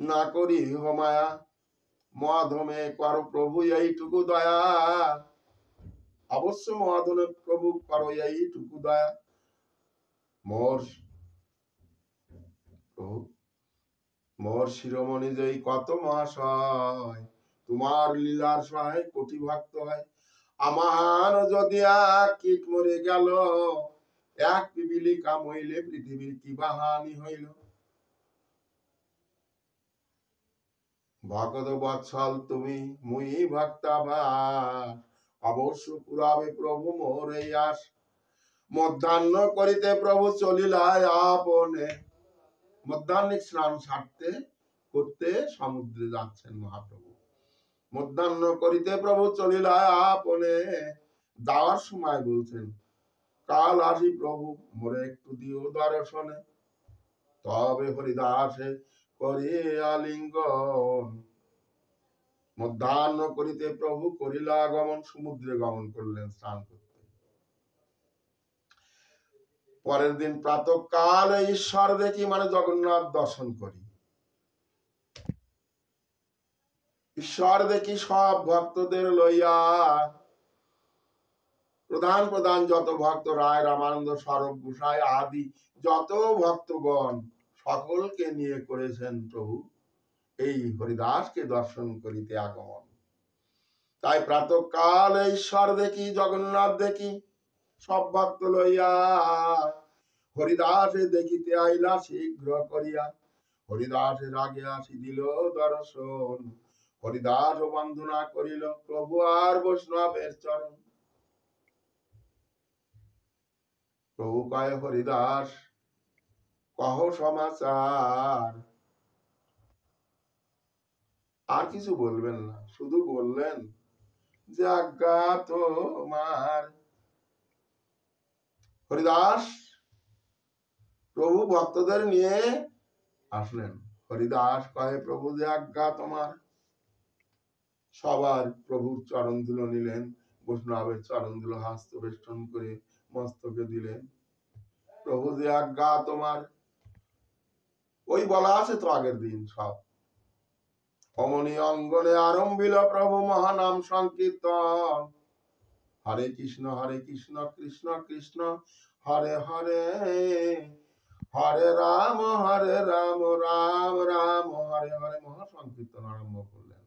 না করি মায়া, মহাধমে করো প্রভু এইটুকু দয়া। অবশ্য মহাধমে প্রভু করো এইটুকু দয়া। মোর প্রভু মোর শিরোমণি যেই কত মহাশয়, তোমার লীলার সহায় কোটি ভক্ত হয়। আমার যদি এক কীট মরে গেল, এক পিপিলিকা মইলে পৃথিবীর কি বাহানি হইল। ভগত বৎসল তুমি মুই ভক্তাভার, অবশ্য পুরাবে প্রভু মোর এই আস। মধ্যাহ্ন করিতে প্রভু চলিলায় আপনে। মধ্যাহ্নিক স্নান সারতে করতে সমুদ্রে যাচ্ছেন মহাপ্রভু। মধ্যাহ্ন করিতে প্রভু চলিলায় আপনে। যাওয়ার সময় বলছেন, কাল আসি প্রভু, মোরে একটু দিও দর্শনে। তবে হরিদাসে করে আলিঙ্গন। মধ্যাহ্ন করিতে প্রভু করিলা গমন, সমুদ্রে গমন করলেন স্নান করতে। পরের দিন প্রাতঃকাল ঈশ্বর দেখি, মানে জগন্নাথ দর্শন করি। ঈশ্বর দেখি সব ভক্তদের লইয়া, প্রধান প্রধান যত ভক্ত, রায় রামানন্দ স্বরূপ গোসাই আদি যত ভক্তগণ, সকলকে নিয়ে করেছেন প্রভু এই হরিদাসকে দর্শন করিতে আগমন। তাই প্রাতঃকাল ঈশ্বর দেখি, জগন্নাথ দেখি সব ভক্ত লইয়া, হরিদাসে দেখিতে আইলা শীঘ্র করিয়া। হরিদাসের আগে আসি দিল দর্শন, হরিদাস বন্দনা করিল প্রভু আর বৈষ্ণবের চরণ। প্রভু কয়, হরিদাস কহ সমাচার। আর কিছু বলবেন না, শুধু বললেন যে আজ্ঞা তোমার। হরিদাস প্রভু ভক্তদের নিয়ে আসলেন। হরিদাস কহে, প্রভু যে আজ্ঞা তোমার। সবার প্রভুর চরণ ধুলো নিলেন, বৈষ্ণবের চরণ ধুলো হস্ত বেষ্টন করে মস্তকে দিলেন। প্রভু যে আজ্ঞা তোমার, ওই বলা আছে তো আগের দিন সব। অমনি অঙ্গনে আরম্ভিল প্রভু মহানাম সংকীর্তন। হরে কৃষ্ণ কৃষ্ণ কৃষ্ণ হরে হরে, হরে রাম রাম রাম হরে হরে। মহাসংকীর্তন আরম্ভ করলেন।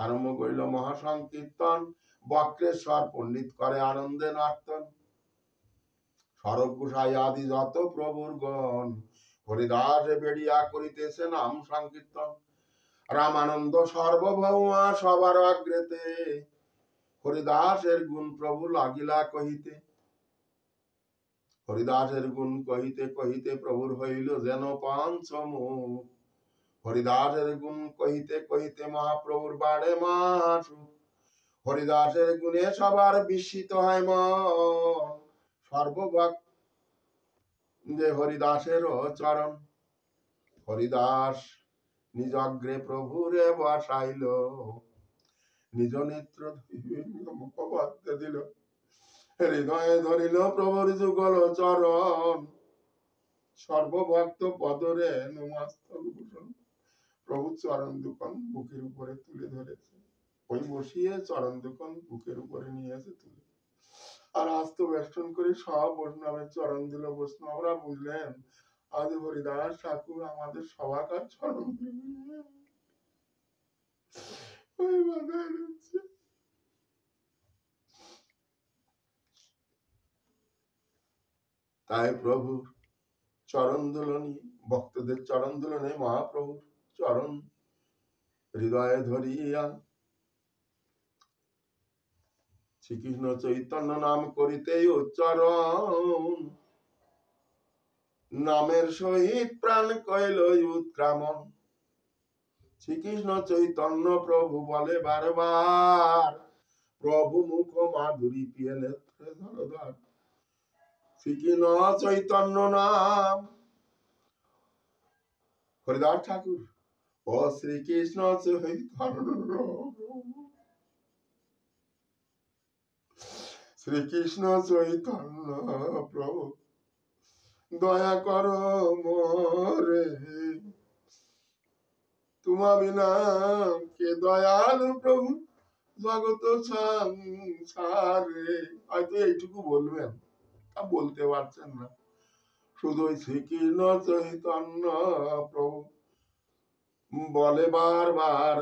আরম্ভ করিল মহাসংকীর্তন, বক্রেশ্বর পণ্ডিত করে আনন্দে নর্তন। স্বরূপ গোসাই আদি যত প্রভুর গণ, হরিদাসে বেড়িয়া করিতেছে নাম সংকীর্তন। রামানন্দ সর্বভৌমা সবার অগ্রেতে, হরিদাসের গুণ প্রভু লাগিলা কহিতে। হরিদাসের গুণ কহিতে কহিতে প্রভুর হইল যেন পঞ্চমুখ। হরিদাসের গুণ কহিতে কহিতে মহাপ্রভুর বাড়ে মাসুক। হরিদাসের গুণে সবার বিস্মিত হয় মন, সর্বভক্ত যে হরিদাসের চরণ। হরিদাস নিজ অগ্রে প্রভুরে বসাইল, নিজ নেত্র মুখপদ্মে দিল। হৃদয়ে ধরিল প্রভুর যুগল চরণ, সর্বভক্ত পদরে নমস্তক ভূষণ। প্রভু চরণ দুখন বুকের উপরে তুলে ধরেছে, ওই বসিয়ে চরণ দুখন বুকের উপরে নিয়েছে তুলে, আর হস্ত বেষ্টন করে সব বৈষ্ণবের চরণ দিল। বৈষ্ণবরা বললেন, আজ হরিদাস ঠাকুর আমাদের সবাকার চরণ ওই বাধায় রয়েছে। তাই প্রভুর চরণ দুলনি, ভক্তদের চরণ দুলনে মহাপ্রভুর চরণ হৃদয়ে ধরিয়া শ্রীকৃষ্ণ চৈতন্য নাম করিতেই উচ্চারণ। নামের সহিত প্রাণ কইল উৎক্রামণ। শ্রীকৃষ্ণ চৈতন্য প্রভু বলে বারবার, প্রভু মুখ মাধুরী পিয়ে নেত্রে ধরধার। শ্রীকৃষ্ণ চৈতন্য নাম। হরিদাস ঠাকুর, ও শ্রীকৃষ্ণ চৈতন্য, শ্রীকৃষ্ণ চৈতন্য প্রভু দয়া করো মোরে। ঘুমাবি না কে দয়ালু প্রভু জগত সংসারে। হয়তো এইটুকু বলবেন, তা বলতে পারছেন না। শুধু শ্রীকৃষ্ণ চৈতন্য প্রভু বলে বারবার,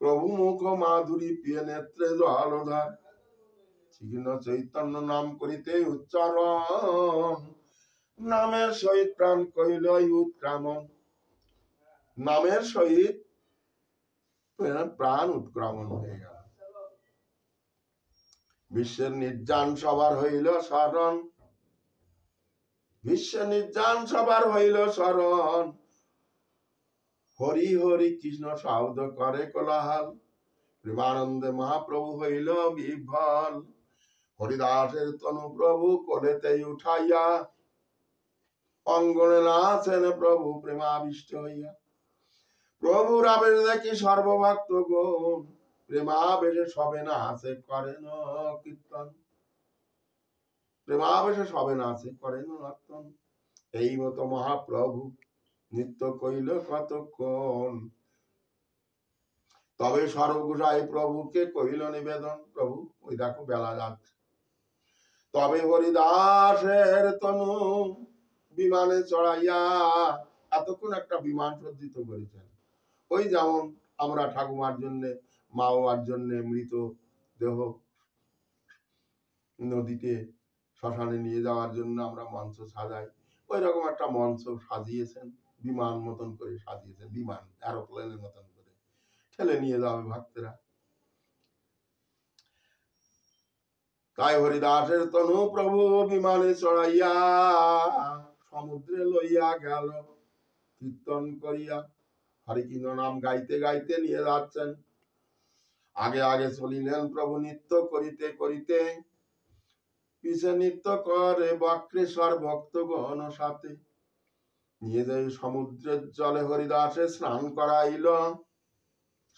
প্রভু মুখ মাধুরী পিয়ে নেত্রে জলধার। শ্রীকৃষ্ণ চৈতন্য নাম করিতে উচ্চারণ, নামের সহিত প্রাণ কইল উৎক্রামণ। নামের সহিত প্রাণ উৎক্রমণ হয়ে গেল। বিশ্বের নির্জান সবার হইল শরণ, বিশ্বের নির্জান সবার হইল শরণ। হরি হরি কৃষ্ণ শব্দ করে কোলাহল, প্রেমানন্দে মহাপ্রভু হইল বিভ্বল। হরিদাসের তনু প্রভু কোলেতেই উঠাইয়া, অঙ্গনে নাচেন প্রভু প্রেমাবিষ্ট হইয়া। প্রভুর আবেশ দেখি সর্বভক্ত গণ, প্রেমাবেশে সবে নাচে করেন কীর্তন। প্রেমাবেশে সবে নাচে করেন নর্তন। এই মতো মহাপ্রভু নিত্য কইল কতক্ষণ। তবে সর্বগুসাই প্রভুকে কইল নিবেদন, প্রভু ওই দেখো বেলা যাচ্ছে। তবে হরিদাসের তনু বিমানে চড়াইয়া, এতক্ষণ একটা বিমান সজ্জিত করেছেন। ওই যেমন আমরা ঠাকুমার জন্য, মা বাবার জন্য মৃত দেহ নদীতে শ্মশানে নিয়ে যাওয়ার জন্য আমরা মঞ্চ সাজাই, ওই রকম একটা মঞ্চ সাজিয়েছেন, বিমান মতন করে সাজিয়েছেন, বিমান এরোপ্লেনের মতন করে ঠেলে নিয়ে যাবে ভক্তরা। তাই হরিদাসের তনু প্রভু বিমানে চড়াইয়া, সমুদ্রে লইয়া গেল কীর্তন করিয়া। হরিকৃষ্ণ নাম গাইতে গাইতে নিয়ে যাচ্ছেন। আগে আগে চলিলেন প্রভু নৃত্য করিতে করিতে, পিছে নৃত্য করে বক্রেশ্বর ভক্তগণ সাথে। নিয়ে যাই সমুদ্রের জলে হরিদাসে স্নান করাইল,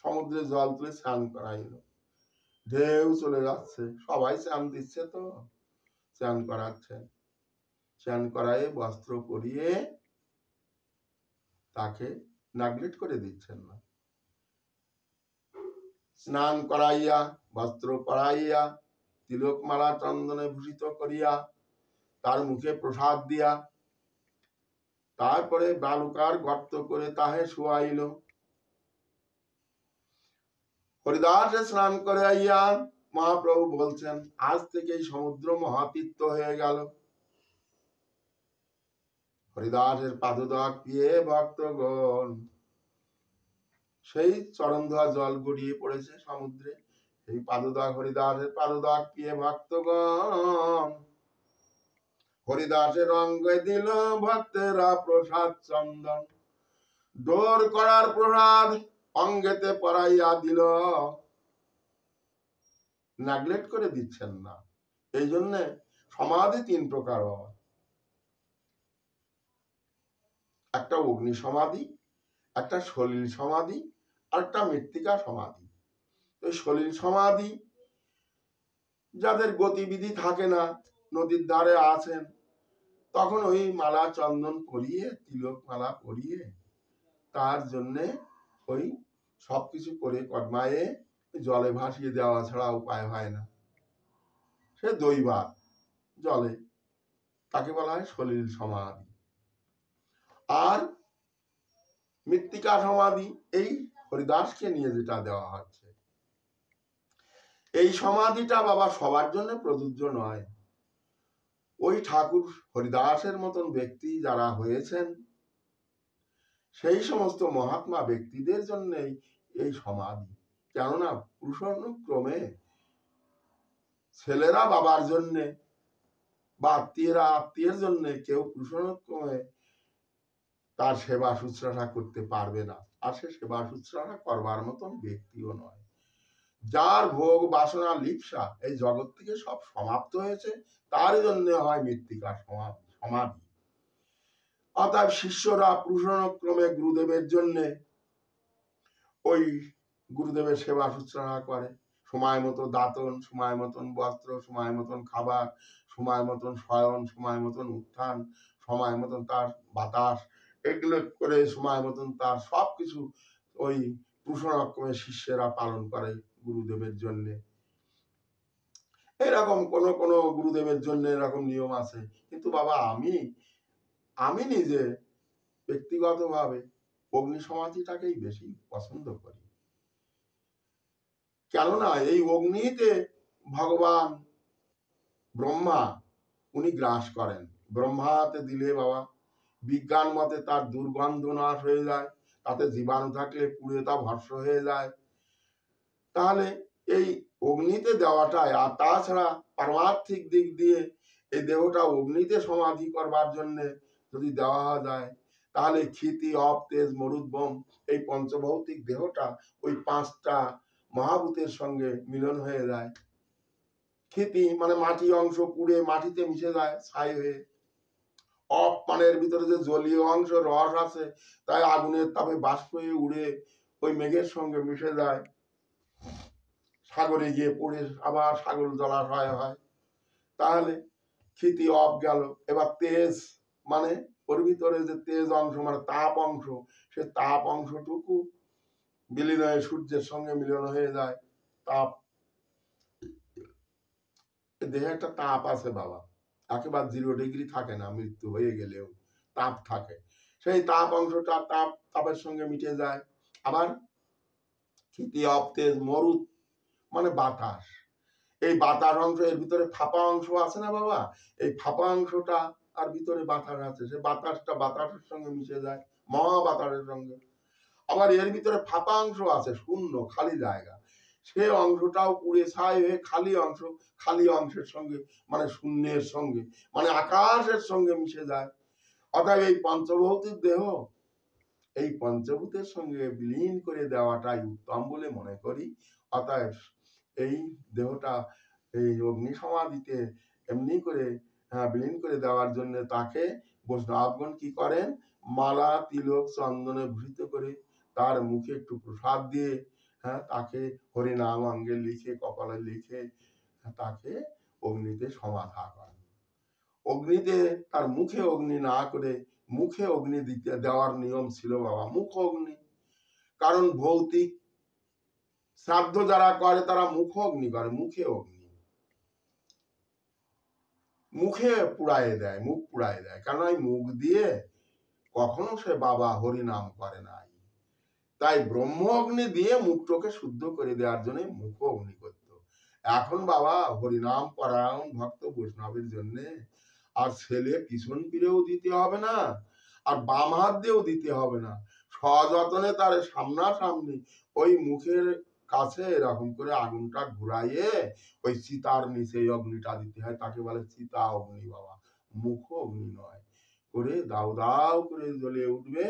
সমুদ্রের জল তুলে স্নান করাইল। ঢেউ চলে যাচ্ছে, সবাই স্নান দিচ্ছে, তো স্নান করাচ্ছেন। স্নান করায় বস্ত্র পরিয়ে তাকে নেগলেক্ট করে দিচ্ছেন না। স্নান করাইয়া বস্ত্র পরাইয়া তিলক মালা চন্দনে ভূষিত করিয়া তার মুখে প্রসাদ দিয়া, তারপরে বালুকার গর্ত করে তাহে শুয়াইল। হরিদাসে স্নান করাইয়া মহাপ্রভু বলছেন, আজ থেকেই সমুদ্র মহাতীর্থ হয়ে গেল। হরিদাসের পাদদাগ পিয়ে ভক্তগণ সেই চরণ ধোয়া জল গড়িয়ে পড়েছে সমুদ্রে। এই পাদদাগ, হরিদাসের পাদদাগ পিয়ে ভক্তগণ হরিদাসের অঙ্গে দিল ভক্তেরা প্রসাদ চন্দন। ডোর করার প্রসাদ অঙ্গেতে পরাইয়া দিল, নেগলেক্ট করে দিচ্ছেন না। এই জন্য সমাধি তিন প্রকার বাবা, একটা অগ্নি সমাধি, একটা সলিল সমাধি, আর একটা মৃত্তিকা সমাধি। ওই সলিল সমাধি যাদের গতিবিধি থাকে না, নদীর ধারে আছেন, তখন ওই মালা চন্দন পরিয়ে, তিলক মালা পরিয়ে তার জন্যে ওই সবকিছু করে কদমায়ে জলে ভাসিয়ে দেওয়া ছাড়া উপায় হয় না। সে দৈবাত জলে, তাকে বলা হয় সলিল সমাধি। আর মৃত্তিকা সমাধি এই হরিদাসকে নিয়ে যেটা দেওয়া হচ্ছে, এই সমাধিটা বাবা সবার জন্য প্রযোজ্য নয়। ওই ঠাকুর হরিদাসের মতন ব্যক্তি যারা হয়েছেন, সেই সমস্ত মহাত্মা ব্যক্তিদের জন্যই এই সমাধি। কেননা পুরুষানুক্রমে ছেলেরা বাবার জন্যে বা আত্মীয়রা আত্মীয়ের জন্য কেউ পুরুষানুক্রমে তার সেবা শুশ্রূষা করতে পারবে না, আর সে সেবা শুশ্রূষা করবার মতন ব্যক্তিও নয়। যার ভোগ বাসনা লিপ্সা এই জগৎ থেকে সব সমাপ্ত হয়েছে, তার জন্য হয় মৃত্তিকা সমাধি। অতএব শিষ্যরা পুরুষানুক্রমে গুরুদেবের জন্য ওই গুরুদেবের সেবা শুশ্রূষা করে, সময় মতো দাতন, সময় মতন বস্ত্র, সময় মতন খাবার, সময় মতন শয়ন, সময় মতন উত্থান, সময় মতন তার বাতাস, এগুলো করে সময় মতন তার সবকিছু ওই পুরুষোত্তমের শিষ্যেরা পালন করে গুরুদেবের জন্য। এরকম কোন কোন গুরুদেবের জন্য এরকম নিয়ম আছে। কিন্তু বাবা আমি নিজে ব্যক্তিগতভাবে অগ্নি সমাধিটাকেই বেশি পছন্দ করি। কেননা এই অগ্নিতে ভগবান ব্রহ্মা উনি গ্রাস করেন। ব্রহ্মাতে দিলে বাবা বিজ্ঞান মতে তার দুর্গন্ধ নাশ হয়ে যায়, তাতে জীবাণু থাকলে পুড়ে তা ভস্ম হয়ে যায়। তাহলে এই অগ্নিতে দেওয়াটাই, আর তাছাড়া পারমার্থিক দিক দিয়ে এই দেহটা অগ্নিতে সমাধি করবার জন্য যদি দেওয়া যায়, তাহলে ক্ষিতি অপ তেজ মরুদ্গম এই পঞ্চভৌতিক দেহটা ওই পাঁচটা মহাভূতের সঙ্গে মিলন হয়ে যায়। ক্ষিতি মানে মাটি অংশ পুড়ে মাটিতে মিশে যায় ছাই হয়ে। অপ মানে এর ভিতরে যে জলীয় অংশ রস আছে, তাই আগুনের তাপে বাষ্প হয়ে উড়ে ওই মেঘের সঙ্গে মিশে যায়, সাগরে গিয়ে পড়ে আবার সাগর জলাশয় হয়। তাহলে ক্ষিতি অপ গেল। এবার তেজ মানে ওর ভিতরে যে তেজ অংশ মানে তাপ অংশ, সে তাপ অংশটুকু বিলীন হয়ে সূর্যের সঙ্গে মিলন হয়ে যায়। তাপ, দেহে একটা তাপ আছে বাবা, একেবারে 0 ডিগ্রি থাকে না, মৃত্যু হয়ে গেলেও তাপ থাকে। সেই তাপ অংশটা তাপের সঙ্গে মিটে যায়। আবার ক্ষিতি অপ তেজ মরুত মানে বাতাস, এই বাতাস অংশ, এর ভিতরে ফাঁপা অংশ আছে না বাবা, এই ফাঁপা অংশটা আর ভিতরে বাতাস আছে, সে বাতাসটা বাতাসের সঙ্গে মিশে যায়, মহা বাতাসের সঙ্গে। আবার এর ভিতরে ফাঁপা অংশ আছে, শূন্য খালি জায়গা, সে অংশটাও পুড়ে ছাই হয়ে খালি অংশের সঙ্গে মানে শূন্যের সঙ্গে মানে আকাশের সঙ্গে মিশে যায়। অর্থাৎ এই পঞ্চভৌতিক দেহ এই পঞ্চভূতের সঙ্গে বিলীন করে দেওয়াটাই উত্তম বলে মনে করি। অতএব এই দেহটা এই অগ্নি সমাধিতে এমনি করে বিলীন করে দেওয়ার জন্য তাকে বৈষ্ণবগণ কি করেন, মালা তিলক চন্দনে ভূষিত করে তার মুখে একটু প্রসাদ দিয়ে তাকে হরিনাম অঙ্গে লিখে কপালে লিখে তাকে অগ্নিতে সমাধা করেন। অগ্নিতে তার মুখে অগ্নি না করে মুখে অগ্নি দিতে দেওয়ার নিয়ম ছিল বাবা, মুখ অগ্নি। কারণ ভৌতিক শ্রাদ্ধ যারা করে তারা মুখ অগ্নি করে, মুখে অগ্নি, মুখে পুড়ায় দেয়, মুখ পুড়ায় দেয়। কারণ এই মুখ দিয়ে কখনো সে বাবা হরিনাম করে নাই, তাই ব্রহ্ম অগ্নি দিয়ে মুখটাকে শুদ্ধ করে দেওয়ার জন্য মুখ অগ্নি করত। এখন বাবা হরিনাম পরায়ণ ভক্ত বৈষ্ণবের জন্য আর ছেলে পিছন ফিরেও দিতে হবে না, আর বাম হাত দিয়েও দিতে হবে না, সযত্নে তার সামনাসামনি ওই মুখের কাছে এরকম করে আগুনটা ঘুরাইয়ে ওই চিতার নিচে অগ্নিটা দিতে হয়, তাকে বলে চিতা অগ্নি বাবা, মুখ অগ্নি নয়। করে দাও দাও করে জ্বলে উঠবে,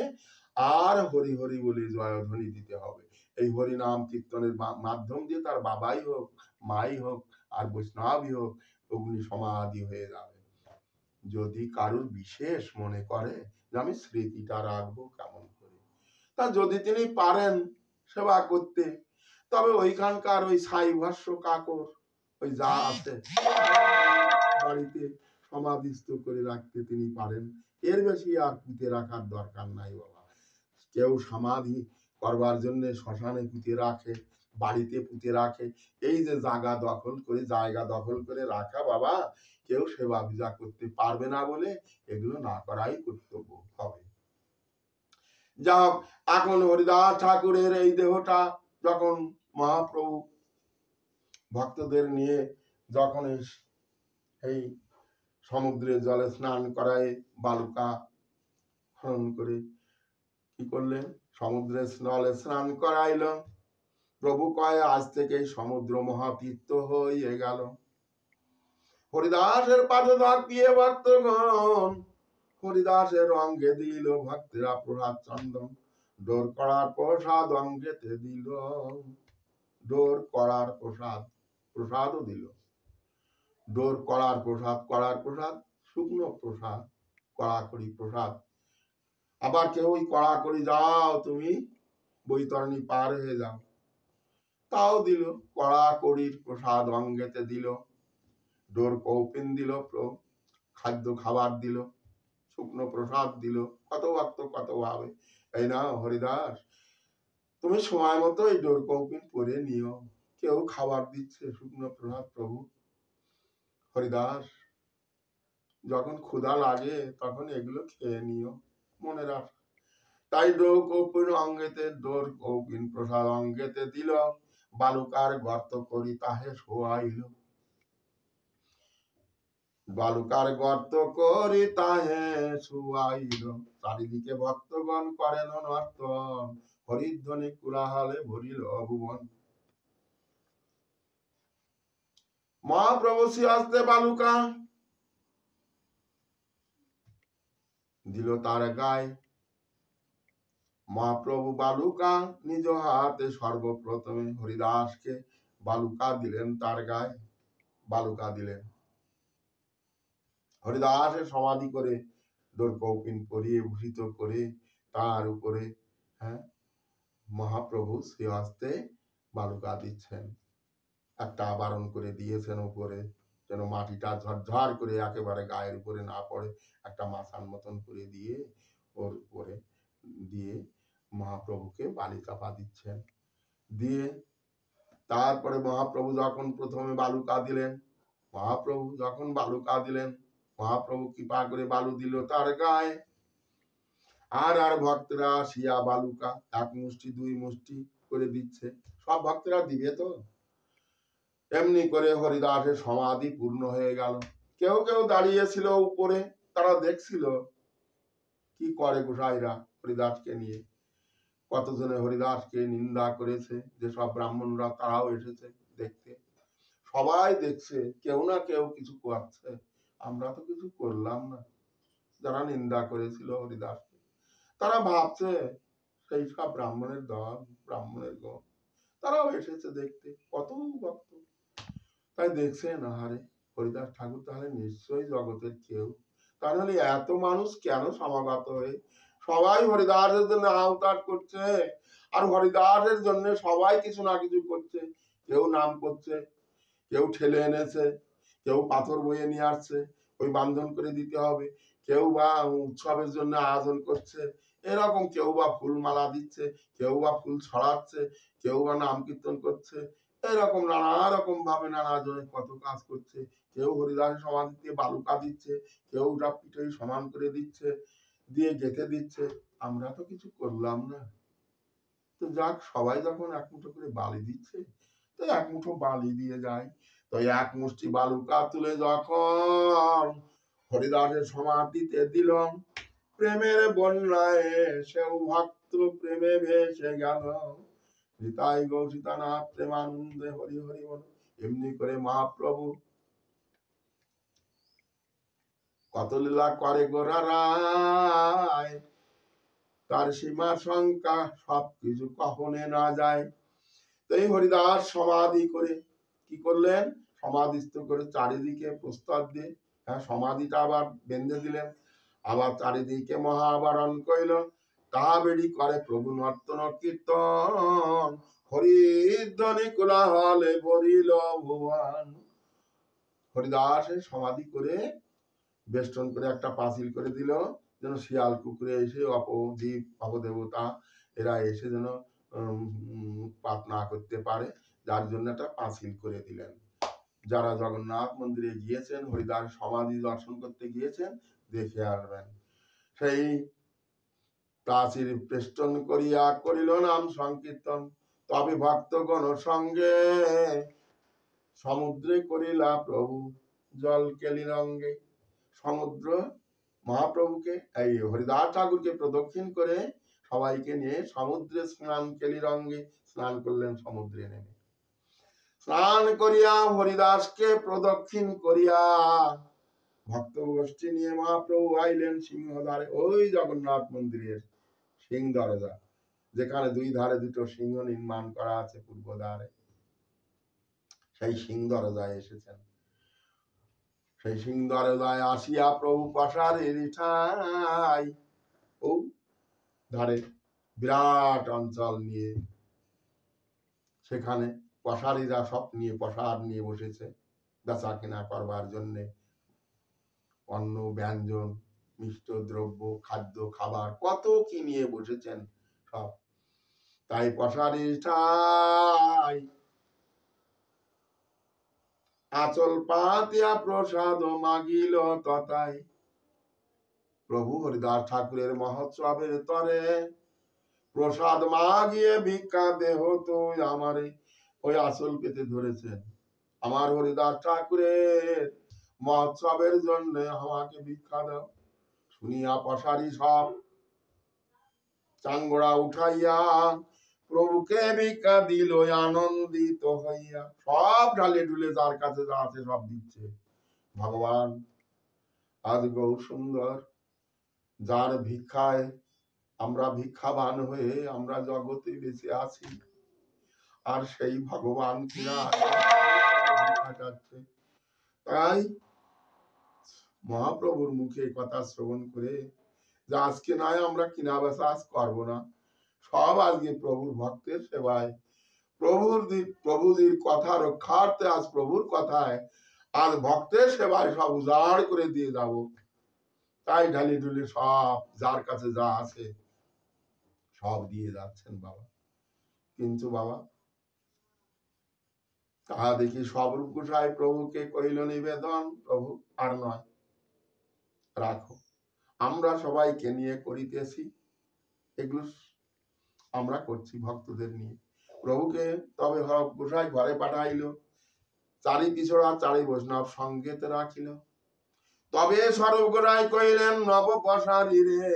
আর হরি হরি বলে জয়ধ্বনি দিতে হবে। এই হরি নাম কীর্তনের মাধ্যম দিয়ে তার বাবাই হোক মাই হোক আর বৈষ্ণবই হোক অগ্নি সমাধি হয়ে যাবে। যদি কারুর বিশেষ মনে করে যে আমি স্মৃতিটা রাখবো কেমন করে, তা যদি তিনি পারেন সেবা করতে, তবে ওইখানকার ওই সাই ভাষ্য কাকর ওই যা আছে বাড়িতে সমাধিস্থ করে রাখতে তিনি পারেন, এর বেশি আর পুঁতে রাখার দরকার নাই বাবা। কেউ সমাধি করবার জন্য শ্মশানে পুঁতে রাখে, বাড়িতে পুঁতে রাখে, এই যে জায়গা দখল করে রাখা বাবা, কেউ সেবা পূজা করতে পারবে না বলে এগুলো না করাই কর্তব্য হবে। যা হোক, এখন হরিদাস ঠাকুরের এই দেহটা যখন মহাপ্রভু ভক্তদের নিয়ে যখন এই সমুদ্রের জলে স্নান করায়, বালুকা খনন করে কি করলেন, সমুদ্রের জলে স্নান করাইল। প্রভু কয় আজ থেকে সমুদ্র মহাতীর্থ হয়ে গেল। হরিদাসের পাদে ধাপিয়ে ভক্তগণ হরিদাসের অঙ্গে দিল ভক্তেরা প্রসাদ চন্দন, ডোর করার প্রসাদ অঙ্গেতে দিল, ডোর করার প্রসাদও দিল। ডোর করার প্রসাদ শুকনো প্রসাদ, কড়াকড়ি প্রসাদ। আবার কেউ ওই কড়াকড়ি যাও তুমি বৈতরণী পার হয়ে যাও, তাও দিল, কড়াকড়ির প্রসাদ অঙ্গেতে দিল, ডোর কৌপিন দিল, খাদ্য খাবার দিল, শুকনো প্রসাদ দিল। কত ভক্ত কত ভাবে, এই না হরিদাস তুমি সময় মতো এই ডোর কৌপিন পরে নিও। কেউ খাবার দিচ্ছে শুকনো প্রভাত প্রভু। হরিদাস, যখন ক্ষুধা লাগে তখন এগুলো খেয়ে নিও, মনে রাখ। তাই ডোর কৌপিন অঙ্গেতে, ডোর কৌপিন প্রসাদ অঙ্গেতে দিল, বালুকার গর্ত করি তাহে শোয়াইল। বালুকার গর্ত করি তাহে শোয়াইল। চারিদিকে ভক্তগণ করেন নর্তন, হরিধ্বনি কোলাহলে ভরিল ভুবন। মহাপ্রভু শ্রীহস্তে বালুকা দিল তার গায়ে। মহাপ্রভু বালুকা নিজ হাতে সর্বপ্রথমে হরিদাসকে বালুকা দিলেন তার গায়ে। বালুকা দিলেন। হরিদাসের সমাধি করে ডোর কৌপিন পরিয়ে ভূষিত করে তার উপরে মহাপ্রভু শ্রীহস্তে বালুকা দিচ্ছেন। একটা আবরণ করে দিয়েছেন উপরে, যেন মাটিটা ঝরঝর করে একেবারে গায়ের উপরে না পড়ে, একটা মাথার মতন করে দিয়ে ওর উপরে দিয়ে মহাপ্রভুকে বালি চাপা দিচ্ছেন। দিয়ে তারপরে মহাপ্রভু যখন প্রথমে বালুকা দিলেন, মহাপ্রভু যখন বালুকা দিলেন, মহাপ্রভু কৃপা করে বালু দিল তার গায়ে। আর আর ভক্তরা আসিয়া বালুকা এক মুষ্টি দুই মুষ্টি করে দিচ্ছে। সব ভক্তরা দিবে তো? এমনি করে হরিদাসের সমাধি পূর্ণ হয়ে গেল। কেউ কেউ দাঁড়িয়েছিল উপরে, তারা দেখছিল কি করে গোসাইরা হরিদাসকে নিয়ে। কতজনে হরিদাসকে নিন্দা করেছে, যে সব ব্রাহ্মণরা তারাও এসেছে দেখতে। সবাই দেখছে, কেউ না কেউ কিছু করছে। আমরা তো কিছু করলাম না। যারা নিন্দা করেছিল হরিদাসকে, তারা ভাবছে সেই সব ব্রাহ্মণের দল, ব্রাহ্মণের গণ, তারাও এসেছে দেখতে। কত ভক্ত তাই দেখছে, না হারে হরিদাস ঠাকুর তাহলে নিশ্চয়ই জগতের কেউ। তাহলে এত মানুষ কেন সমাগত হয়ে সবাই হরিদাসের জন্য আহ্বান করছে, আর হরিদাসের জন্য সবাই কিছু না কিছু করছে। কেউ নাম করছে, কেউ ঠেলে এনেছে, কেউ পাথর বয়ে নিয়ে আসছে, ওই বান্ধন করে দিতে হবে, কেউ বা উৎসবের জন্য আয়োজন করছে এরকম, কেউ বা ফুল মালা দিচ্ছে, কেউ বা ফুল ছড়াচ্ছে, কেউ বা নাম কীর্তন করছে, এরকম নানা রকম ভাবে নানা জনে কত কাজ করছে। কেউ হরিদাসের সমাধিতে বালুকা দিচ্ছে, কেউ ওটা পিঠে সমান করে দিচ্ছে, দিয়ে গেঁথে দিচ্ছে। আমরা তো কিছু করলাম না। তো যাক, সবাই যখন এক মুঠো করে বালি দিচ্ছে, তো এক মুঠো বালি দিয়ে যায়। তো এক মুষ্টি বালুকা তুলে যখন হরিদাসের সমাধিতে দিল, প্রেমের বন্যায় সেও ভক্ত প্রেমে ভেসে গেল। নিতাই গৌরীতানাথ প্রেমানন্দে হরি হরি বল। এমনি করে মহাপ্রভু কত লীলা করে গোরা রায়, তার সীমা সংখ্যা সবকিছু কখনে না যায়। তো এই হরিদাস সমাধি করে কি করলেন, সমাধিস্থ করে চারিদিকে প্রস্তাব দিয়ে সমাধিটা আবার বেঁধে দিলেন। আবার চারিদিকে মহাবরণ কইল, তাহা বেড়ি করে প্রভু নর্তন কীর্তন, হরিধ্বনি কোলাহলে ভরিল ভুবন। হরিদাসের সমাধি করে বেষ্টন করে একটা পাঁচিল করে দিল, যেন শিয়াল কুকুরে এসে অপজীব অপদেবতা এরা এসে যেন পাত না করতে পারে, যার জন্য একটা পাঁচিল করে দিলেন। যারা জগন্নাথ মন্দিরে গিয়েছেন, হরিদাস সমাধি দর্শন করতে গিয়েছেন, দেখে আসবেন। সেই প্রাচীর বেষ্টন করিয়া করিল নাম সংকীর্তন, তবে ভক্তগণ সঙ্গে সমুদ্রে করিলা প্রভু জল কেলি রঙ্গে। সমুদ্র মহাপ্রভুকে এই হরিদাস ঠাকুরকে প্রদক্ষিণ করে সবাইকে নিয়ে সমুদ্রে স্নান কেলি রঙ্গে, স্নান করলেন সমুদ্রে নেমে। স্নান করিয়া হরিদাসকে প্রদক্ষিণ করিয়া ভক্ত গোষ্ঠী নিয়ে মহাপ্রভু আইলেন সিংহদ্বারে। ওই জগন্নাথ মন্দিরের সিংহ দরজা, যেখানে দুই ধারে দুটো সিংহ নির্মাণ করা আছে পূর্ব দ্বারে, সেই সিংহ দরজায় এসেছেন। সেই সিংহ দরজায় আসিয়া প্রভু পশারের ঠাই, ও ধারে বিরাট অঞ্চল নিয়ে, সেখানে পশারীরা সব নিয়ে পশার নিয়ে বসেছে বেচা কেনা করবার জন্য। অন্ন ব্যঞ্জন, মিষ্ট দ্রব্য, খাদ্য খাবার কত কি নিয়ে বসেছেন সব। তাই পশারি ঠাই আচল পাতিয়া প্রসাদ মাগিল তথায়। প্রভু হরিদাস ঠাকুরের মহোৎসবের তরে প্রসাদ মাগিয়ে ভিক্ষা দেহ তো আমারে ওই আচল পেতে ধরেছেন। আমার হরিদাস ঠাকুরের মহোৎসবের জন্য আমাকে ভিক্ষা দাও। শুনিয়া পশারি সব চাঙ্গড়া উঠাইয়া প্রভুকে ভিক্ষা দিল আনন্দিত হইয়া। সব ঢালে ঢুলে যার কাছে যা আছে সব দিচ্ছে। ভগবান আজ গৌর সুন্দর যার ভিক্ষায় আমরা ভিক্ষাবান হয়ে আমরা জগতে বেঁচে আছি, আর সেই ভগবান কিনা যাচ্ছে। তাই মহাপ্রভুর মুখে কথা শ্রবণ করে যে আজকে নয় আমরা কিনা বেচা আজ করবো না, সব আজকে প্রভুর ভক্তের সেবায় প্রভুজির কথা রক্ষার্থে আজ প্রভুর কথায় আজ ভক্তের সেবায় সব উজাড় করে দিয়ে যাব। তাই ঢালি ঢুলি সব যার কাছে যা আছে সব দিয়ে যাচ্ছেন বাবা। কিন্তু বাবা তাহা দেখি স্বরূপ গোসাই প্রভুকে কহিল নিবেদন, প্রভু আর নয়, রাখো, আমরা সবাইকে নিয়ে করিতেছি, এগুলো আমরা করছি ভক্তদের নিয়ে। প্রভুকে তবে স্বরূপ গোসাই ঘরে পাঠাইল, চারি পিছড়া চারি বৈষ্ণব সঙ্গেতে রাখিল। তবে স্বরূপ গোসাই কহিলেন নব পশারি রে,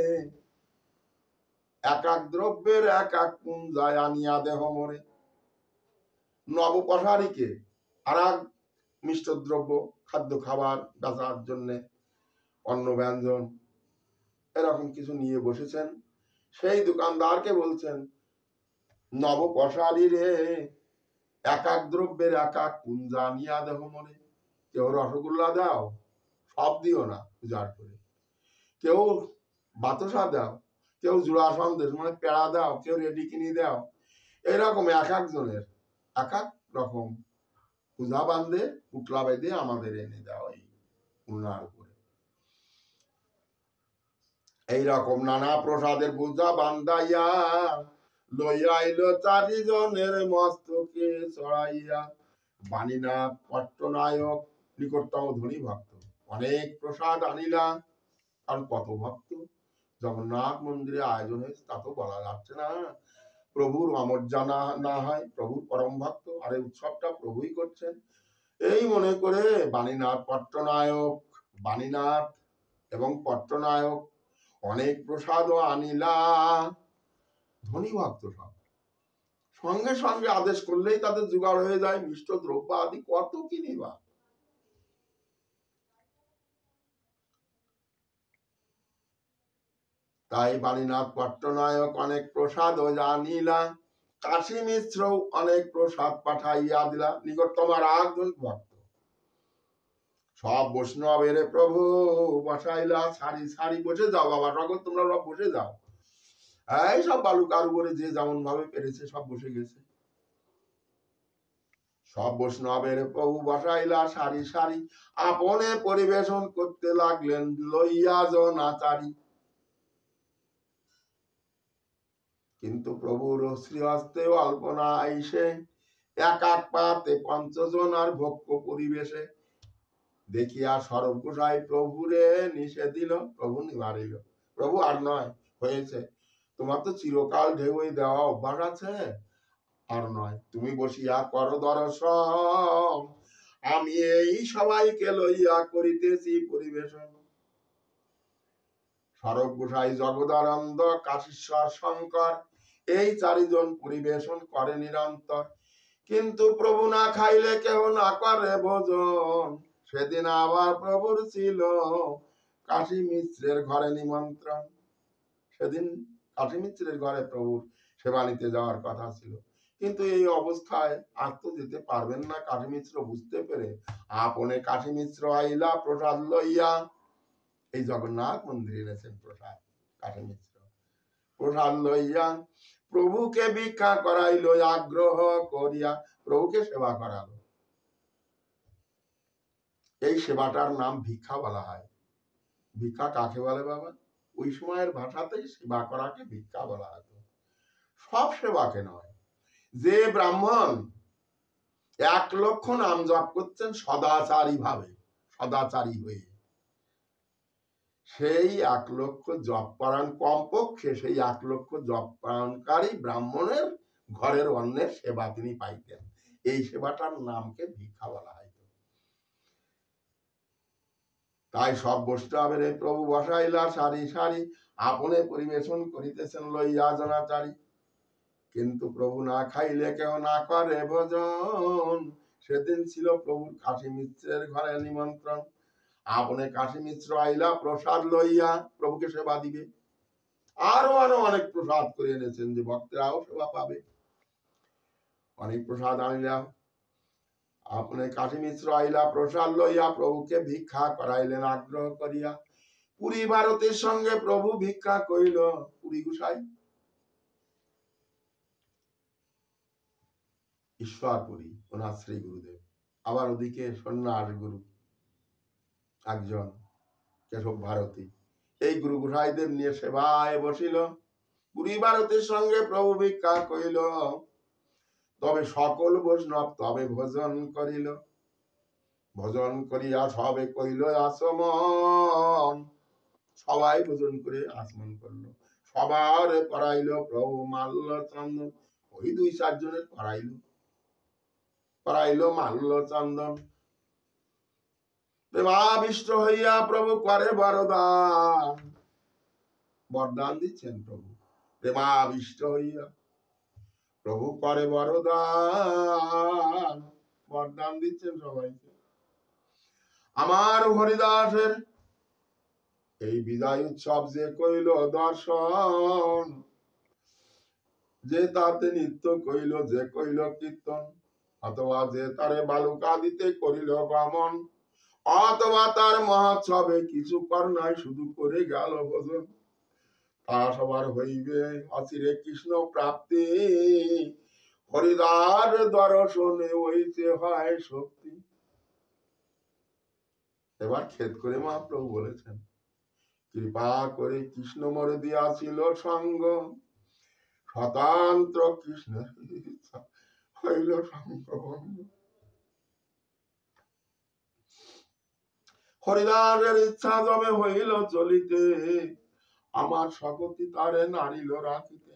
এক এক দ্রব্যের এক এক পুঞ্জায় আনিয়া দেহ মোরে। নব পশারিকে আর এক মিষ্ট দ্রব্য খাদ্য খাবার বেচার জন্য অন্ন ব্যঞ্জন এরকম কিছু নিয়ে বসেছেন। সেই দোকানদারকে বলছেন নব পশারি রে, এক এক দ্রব্যের এক এক পুঞ্জা আনিয়া দেহ মোরে। কেউ রসগোল্লা দাও, সব দিও না উজাড় করে, কেউ বাতাসা দাও, কেউ জোড়া সন্দেশ মানে পেড়া দাও, কেউ রেডি কিনে দাও, এরকম এক একজনের এক এক রকম পূজা বান্ধে পুটলা বেঁধে আমাদের এনে দেওয়া এই উনার উপরে। এইরকম নানা প্রসাদের পূজা বান্ধাইয়া লইয়া এলো চারিজনের মস্তকে চড়াইয়া। বাণীনাথ পট্টনায়ক নিকটতম ধনী ভক্ত, অনেক প্রসাদ আনিলা। আর কত ভক্ত জগন্নাথ মন্দিরে আয়োজন হয়েছে তা তো বলা যাচ্ছে না। প্রভুর অমর্যাদা না হয়, প্রভুর পরম ভক্ত, আর এই উৎসবটা প্রভুই করছেন এই মনে করে বাণীনাথ পট্টনায়ক, বাণীনাথ এবং পট্টনায়ক অনেক প্রসাদও আনিলা। ধনী ভক্ত সব সঙ্গে সঙ্গে আদেশ করলেই তাদের জোগাড় হয়ে যায় মিষ্ট দ্রব্য আদি, কত কিনিবা। তাই বাণীনাথ পট্টনায়ক অনেক প্রসাদ ও জানিলা। কাশী মিশ্র অনেক প্রসাদ পাঠাইয়া দিলা। নিকটতম আর একজন ভক্ত সব বৈষ্ণবের প্রভু বসাইলা। সারি সারি বসে যাও বাবা, সকল তোমরা সব বসে যাও। এই সব বালুকার উপরে যে যেমন ভাবে পেরেছে সব বসে গেছে। সব বৈষ্ণবের প্রভু বসাইলা সারি সারি, আপনে পরিবেশন করতে লাগলেন লইয়া জনাচারি। কিন্তু প্রভুর শ্রীহস্তে অল্পনা আইসে, এক এক পাতে পঞ্চজন আর ভক্ষ পরিবেশে। দেখিয়া স্বরূপ গোসাই প্রভুরে নিষেধ দিল, প্রভু নিবারিল। প্রভু আর নয়, হয়েছে, তোমার তো চিরকাল ঢেউই দেওয়া অভ্যাস আছে, আর নয়, তুমি বসিয়া কর দর্শন, আমি এই সবাইকে লইয়া করিতেছি পরিবেশন। স্বরূপ গোসাই জগদানন্দ কাশীশ্বর শঙ্কর এই চারিজন পরিবেশন করে নিরন্তর। কিন্তু প্রভু না খাইলে কেউ না করে ভোজন। সেদিন আবার প্রভুর ছিল কাশী মিশ্রের ঘরে নিমন্ত্রণ। সেদিন কাশী মিশ্রের ঘরে প্রভুর সেবা নিতে যাওয়ার কথা ছিল, কিন্তু এই অবস্থায় আর তো যেতে পারবেন না। কাশী মিশ্র বুঝতে পেরে আপনে কাশী মিশ্র আইলা প্রসাদ লইয়া। এই জগন্নাথ মন্দিরে এনেছেন প্রসাদ। কাশী মিশ্র প্রসাদ লইয়া প্রভুকে ভিক্ষা করাইল আগ্রহ করিয়া। প্রভুকে সেবা করালো। এই সেবাটার নাম ভিক্ষা বলা হয়। ভিক্ষা কাকে বলে বাবা? ওই সময়ের ভাষাতেই সেবা করাকে ভিক্ষা বলা হতো। সব সেবাকে নয়। যে ব্রাহ্মণ 1,00,000 নাম জপ করছেন সদাচারী ভাবে, সদাচারী হয়ে, সেই 1,00,000 জপ পারায়ণ, কমপক্ষে সেই 1,00,000 জপ পারায়ণকারী ব্রাহ্মণের ঘরের অন্যের সেবা তিনি পাইতেন। এই সেবাটার নামকে ভিক্ষা বলা হয়। তাই সব বৈষ্ণবের প্রভু বসাইলা সারি সারি, আপনে পরিবেশন করিতেছেন লইয়া জনাচারী। কিন্তু প্রভু না খাইলে কেহ না করে ভোজন। সেদিন ছিল প্রভুর কাশী মিশ্রের ঘরে নিমন্ত্রণ। আপনে কাশী মিশ্র আইলা প্রসাদ লইয়া প্রভুকে সেবা দিবে। আরো আরো অনেক প্রসাদ করে এনেছেন যে ভক্তরাও সেবা পাবে। অনেক প্রসাদ আনিলা। আপনি কাশী মিশ্র আইলা প্রসাদ লইয়া প্রভুকে ভিক্ষা করাইলেন আগ্রহ করিয়া। পুরী ভারতের সঙ্গে প্রভু ভিক্ষা কইল পুরী গুসাই। ঈশ্বরপুরী ওনার শ্রী গুরুদেব। আবার ওদিকে সন্ন্যাস গুরু একজন কেশব ভারতী, এই গুরু গুসাইদের নিয়ে সেবায় বসিল। পুরী ভারতের সঙ্গে প্রভু ভিক্ষা কইল, তবে সকল বৈষ্ণব তবে ভোজন করিল। ভোজন করিয়া সবে কইল আসমন। সবাই ভোজন করে আসমন করলো। সবার করাইল প্রভু মাল্য চন্দন। ওই 2-4 জনের করাইল মাল্য চন্দন। প্রেমাবিষ্ট হইয়া প্রভু করে বরদান। বরদান দিচ্ছেন প্রভু। প্রেমাবিষ্ট হইয়া প্রভু করে বরদান, বরদান দিচ্ছেন সবাইকে। আমার হরিদাসের এই বিদায় উৎসব যে কইল দর্শন, যে তাতে নৃত্য কইল, যে কইল কীর্তন, অথবা যে তারে বালুকা দিতে করিল গমন, অথবা তার মহোৎসবে কিছু কর নাই, শুধু করে গেল ভোজন, তা সবার হইবে অচিরে কৃষ্ণ প্রাপ্তি। হরিদার দর্শনে হইতে হয় শক্তি। এবার খেদ করে মহাপ্রভু বলেছেন, কৃপা করে কৃষ্ণ মরে দিয়াছিল সঙ্গ, স্বতন্ত্র কৃষ্ণের ইচ্ছা হইল সঙ্গভঙ্গ। হরিদাসের ইচ্ছা যবে হইল চলিতে, আমার সকতি তারে নারিল রাখিতে।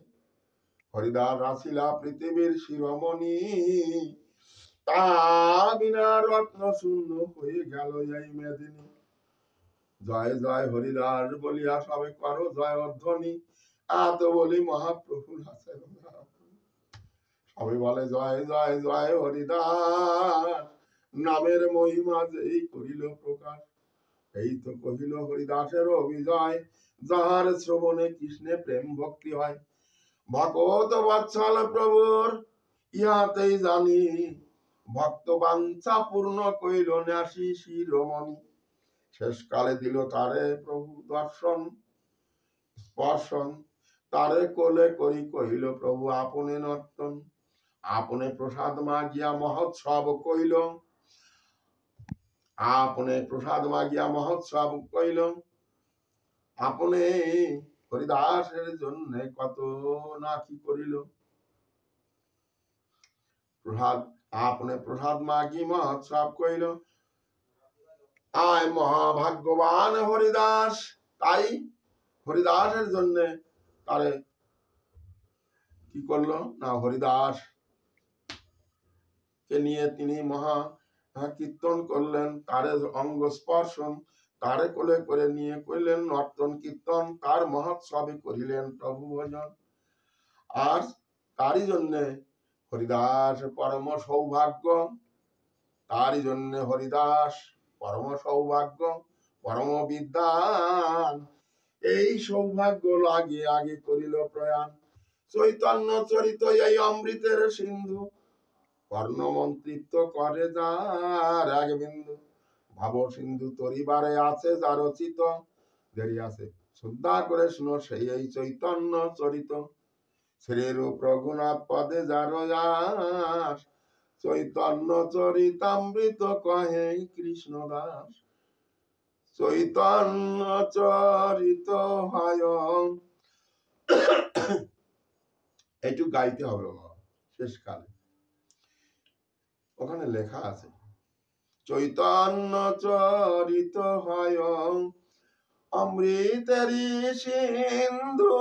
হরিদাস রাখিলা পৃথিবীর শিরোমণি, তা বিনা রত্ন শূন্য হয়ে গেল এই মেদিনী। জয় জয় হরিদাস বলিয়া সবে করো জয় ধ্বনি। এত বলি মহাপ্রভু সবাই বলে জয় জয় জয় হরিদাস, নামের মহিমা যেই করিল প্রকাশ। এই তো কহিল হরিদাসের অভিজয়, যাহার শ্রবণে কৃষ্ণে প্রেম ভক্তি হয়। ভগত বৎসল প্রভুর ইহাতেই জানি, ভক্ত বাঞ্ছা পূর্ণ কইল ন্যাসী শিরোমণি। শেষকালে দিল তারে প্রভু দর্শন স্পর্শন, তারে কোলে করি কহিল প্রভু আপনে নর্তন। আপনে প্রসাদ মাগিয়া মহোৎসব কইল, আপনে প্রসাদ মাগিয়া মহোৎসব কইল। আপনে হরিদাসের জন্য কত না কি করিল। প্রসাদ আপনে প্রসাদ মাগি মহোৎসব কইল। আয় মহাভাগ্যবান হরিদাস। তাই হরিদাসের জন্য তারে কি করলো না, হরিদাস কে নিয়ে তিনি মহা কীর্তন করলেন, তারে অঙ্গ স্পর্শন, তারে কোলে করে নিয়ে কইলেন নর্তন কীর্তন, তার মহোৎসবে করিলেন প্রভু ভজন। আর তারই জন্য হরিদাস পরম সৌভাগ্য, তারই জন্য হরিদাস পরম সৌভাগ্য, পরম বিদ্যান। এই সৌভাগ্য আগে আগে করিল প্রয়াণ। চৈতন্য চরিত এই অমৃতের সিন্ধু, কর্ণমন্ত্রিত্ব করে যার এক বিন্দু। ভাব সিন্ধু তরিবারে আছে যার চিত, দেরি আছে শ্রদ্ধা করে শুনো সেই এই চৈতন্য চরিত। শ্রীরূপ রঘুনাথ পদে যার আস, চৈতন্য চরিতামৃত কহে কৃষ্ণ দাস। চৈতন্য চরিত হয় এইটুকু গাইতে হবে বাবা শেষকালে। ওখানে লেখা আছে চৈতন্য চরিত হয় অমৃতেরি সিন্ধু,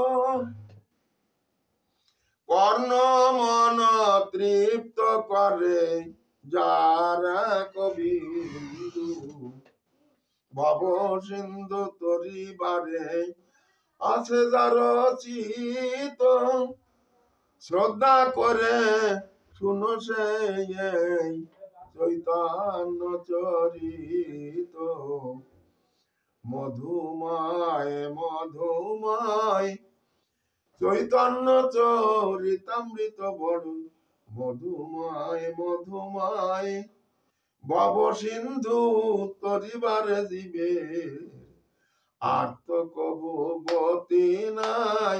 কর্ণ মন তৃপ্ত করে যারা কবিন্দু, ভব সিন্ধু তরিবারে আছে যার চিত, শ্রদ্ধা করে শুনো সেই চৈতন্য চরিত, মধুময় মধুময় চৈতন্য চরিতামৃত বড় মধুময় মধুময়, ভব সিন্ধু তরিবারে জীবে আর্ত কবু গতি নাই,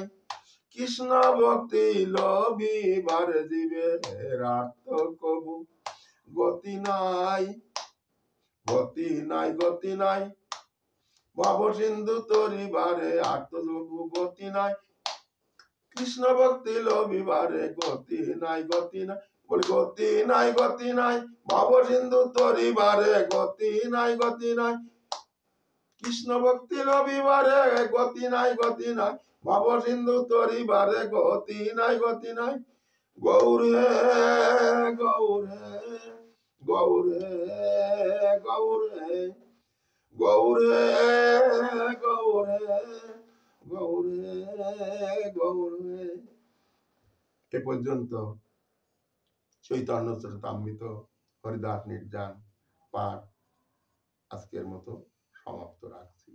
কৃষ্ণ ভক্তি লবিবার জীবে আর্ত কবু গতি নাই, গতি নাই গতি নাই, ভব সিন্ধু তরিবারে আর্ত কবু গতি নাই, কৃষ্ণ ভক্তি লবিবারে গতি নাই গতি নাই, বলি গতি নাই গতি নাই, ভব সিন্ধু তরিবারে গতি নাই গতি নাই, কৃষ্ণ ভক্তি লবিবারে গতি নাই গতি নাই, ভব সিন্ধু তরিবারে গতি নাই গতি নাই, গৌরে গৌরে গৌরে গৌরে গৌরে গৌরে গৌরে গৌরে। এ পর্যন্ত চৈতন্য চরিতামৃত হরিদাস নির্যান পাঠ আজকের মতো সমাপ্ত রাখছি।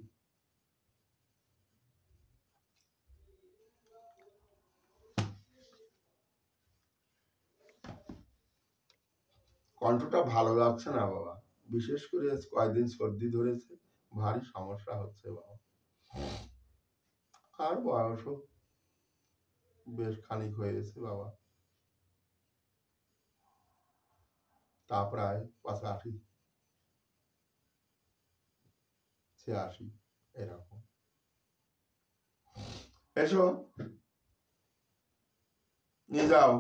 কণ্ঠটা ভালো লাগছে না বাবা, বিশেষ করে কয়েকদিন সর্দি ধরেছে, ভারী সমস্যা হচ্ছে বাবা, আর বয়সও বেশ খানিক হয়ে গেছে বাবা, তা প্রায় 85 86 এরকম। এসো নিয়ে যাও।